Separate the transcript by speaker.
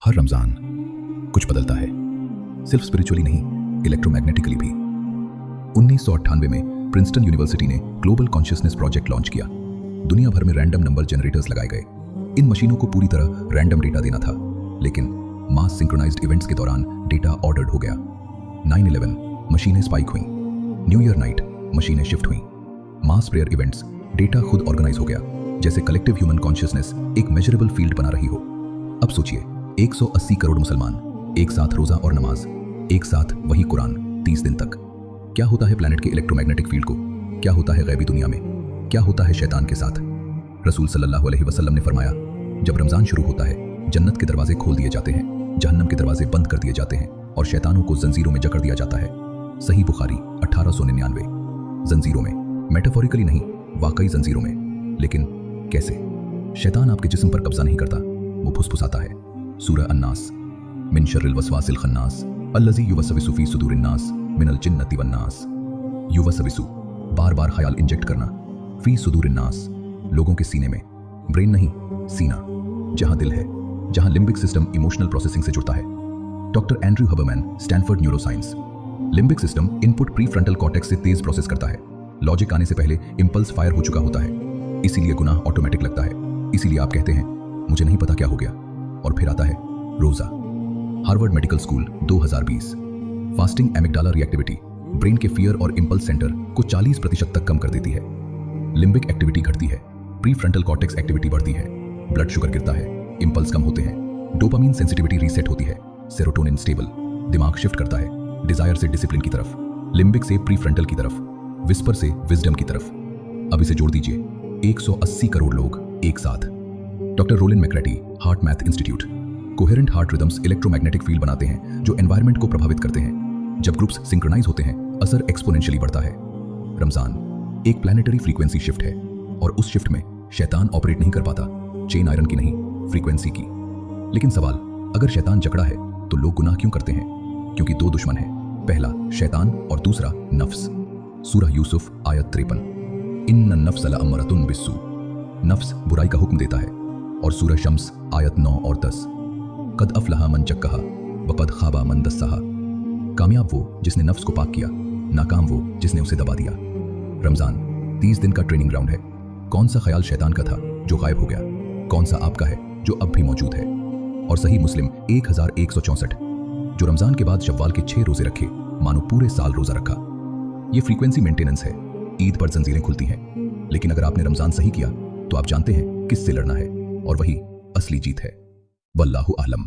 Speaker 1: हर रमजान कुछ बदलता है, सिर्फ स्पिरिचुअली नहीं, इलेक्ट्रोमैग्नेटिकली भी। 1998 में प्रिंसटन यूनिवर्सिटी ने ग्लोबल कॉन्शियसनेस प्रोजेक्ट लॉन्च किया। दुनिया भर में रैंडम नंबर जनरेटर्स लगाए गए। इन मशीनों को पूरी तरह रैंडम डेटा देना था, लेकिन मास सिंक्रोनाइज्ड इवेंट्स के दौरान डेटा ऑर्डर्ड हो गया। 9/11 मशीनें स्पाइक हुई, न्यू ईयर नाइट मशीनें शिफ्ट हुई, मास प्रेयर इवेंट्स डेटा खुद ऑर्गेनाइज हो गया, जैसे कलेक्टिव ह्यूमन कॉन्शियसनेस एक मेजरेबल फील्ड बना रही हो। अब सोचिए, 180 करोड़ मुसलमान, एक साथ रोजा और नमाज, एक साथ वही कुरान 30 दिन तक। क्या होता है प्लैनेट के इलेक्ट्रोमैग्नेटिक फील्ड को? क्या होता है गैबी दुनिया में? क्या होता है शैतान के साथ? रसूल सल्लल्लाहु अलैहि वसल्लम ने फरमाया, जब रमजान शुरू होता है, जन्नत के दरवाजे खोल दिए जाते हैं, जहन्नम के दरवाजे बंद कर दिए जाते हैं और शैतानों को जंजीरों में जकड़ दिया जाता है। सही बुखारी 1899। जंजीरों में, मेटाफोरिकली नहीं, वाकई जंजीरों में। लेकिन कैसे? शैतान आपके जिस्म पर कब्जा नहीं करता, वो फुसफुसाता है। सूरह अन्नास, मिन शर्रिल वसवासिल खन्नास अल्लज़ी युवस्विसु फी सुदूरिन नास मिनल जिन्नति वन्नास। युवस्विसु, बार बार ख्याल इंजेक्ट करना, फी सुदूरिन नास, लोगों के सीने में। ब्रेन नहीं, सीना, जहां दिल है, जहां लिम्बिक सिस्टम इमोशनल प्रोसेसिंग से जुड़ता है। Doctor Andrew Huberman, Stanford neuroscience. Limbic system input prefrontal cortex से तेज प्रोसेस करता है। लॉजिक आने से पहले इंपल्स फायर हो चुका होता है, इसीलिए गुनाह ऑटोमेटिक लगता है। इसीलिए आप कहते हैं, मुझे नहीं पता क्या हो गया, और फिर आता है रोजा। Harvard medical school 2020। Fasting amygdala reactivity brain के फियर और इंपल्स सेंटर को 40% तक कम कर देती है। लिम्बिक एक्टिविटी घटती है, प्रीफ्रंटल कॉर्टेक्स एक्टिविटी बढ़ती है, ब्लड शुगर गिरता है, इंपल्स कम होते हैं, डोपामीन सेंसिटिविटी रीसेट होती है, सेरोटोनिन स्टेबल, दिमाग शिफ्ट करता है डिजायर से डिसिप्लिन की तरफ, लिम्बिक से प्रीफ्रंटल की तरफ, विस्पर से विजडम की तरफ। अब इसे जोड़ दीजिए, 180 करोड़ लोग एक साथ। Doctor Rollin McCraty, HeartMath institute. Coherent heart rhythms electromagnetic field बनाते हैं जो एनवायरनमेंट को प्रभावित करते हैं। जब ग्रुप्स सिंक्रोनाइज होते हैं, असर एक्सपोनेंशियली बढ़ता है। रमजान एक प्लैनेटरी फ्रीक्वेंसी शिफ्ट है, और उस शिफ्ट में शैतान ऑपरेट नहीं कर पाता, चेन आयरन की नहीं, फ्रीक्वेंसी की। लेकिन सवाल, अगर शैतान जकड़ा है तो लोग गुनाह क्यों करते हैं? क्योंकि दो दुश्मन हैं, पहला शैतान और दूसरा नफ्स। सूरह यूसुफ आयत 53। इन्न नफ्स लअम्मरतुन बिस्सू, नफ्स बुराई का हुक्म देता है। और सूरह शम्स आयत 9 और 10। कद अफलहा मन जक्कहा वकद खाबा मन दस्सहा। कामयाब वो जिसने नफ्स को पाक किया, नाकाम वो जिसने उसे दबा दिया। रमजान 30 दिन का ट्रेनिंग ग्राउंड है। कौन सा ख्याल शैतान का था जो गायब हो गया? कौन सा आपका है जो अब भी मौजूद है? और सही मुस्लिम 1164, जो रमजान के बाद शव्वाल के 6 रोजे रखे, मानो पूरे साल रोजा रखा। ये फ्रीक्वेंसी मेंटेनेंस है। ईद पर जंजीरें खुलती हैं, लेकिन अगर आपने रमजान सही किया तो आप जानते हैं किससे लड़ना है, और वही असली जीत है। वल्लाहु आलम।